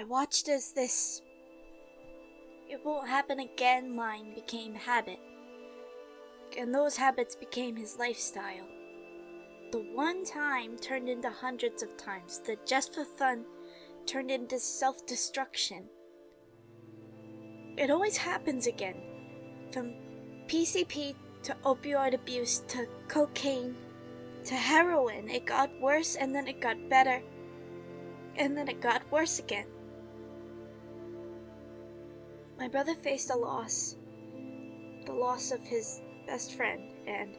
I watched as this "it won't happen again" line became habit, and those habits became his lifestyle. The one time turned into hundreds of times. The just for fun turned into self-destruction. It always happens again. From PCP to opioid abuse to cocaine to heroin. It got worse and then it got better. And then it got worse again. My brother faced a loss. The loss of his best friend, and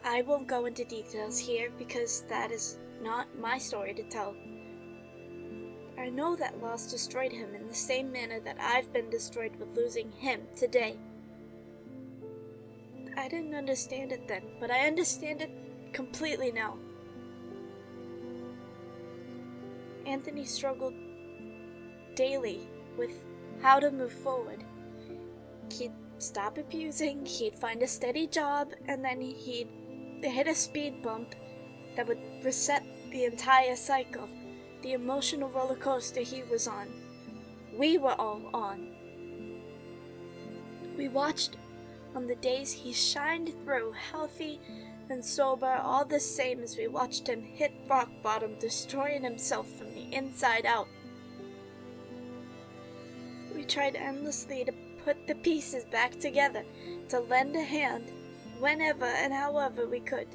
I won't go into details here because that is not my story to tell. I know that loss destroyed him in the same manner that I've been destroyed with losing him today. I didn't understand it then, but I understand it completely now. Anthony struggled daily with how to move forward. He'd stop abusing, he'd find a steady job, and then he'd hit a speed bump that would reset the entire cycle, the emotional roller coaster he was on. We were all on. We watched on the days he shined through, healthy and sober, all the same as we watched him hit rock bottom, destroying himself from the inside out. We tried endlessly to put the pieces back together, to lend a hand whenever and however we could.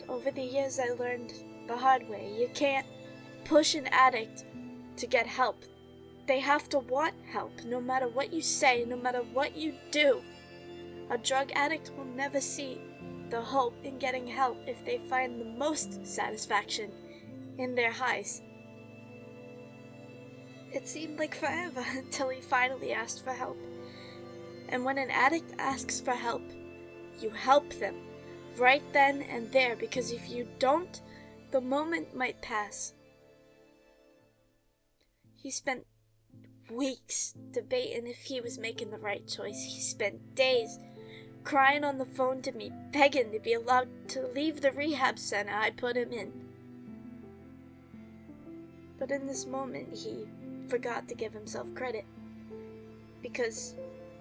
Over the years I learned the hard way. You can't push an addict to get help. They have to want help, no matter what you say, no matter what you do. A drug addict will never see the hope in getting help if they find the most satisfaction in their highs. It seemed like forever until he finally asked for help. And when an addict asks for help, you help them right then and there, because if you don't, the moment might pass. He spent weeks debating if he was making the right choice. He spent days crying on the phone to me, begging to be allowed to leave the rehab center I put him in. But in this moment, he forgot to give himself credit. Because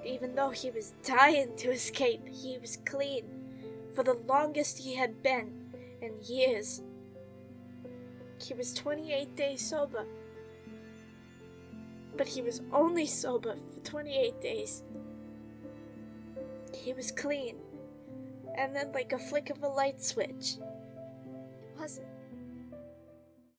even though he was dying to escape, he was clean for the longest he had been in years. He was 28 days sober. But he was only sober for 28 days. He was clean. And then, like a flick of a light switch, it wasn't.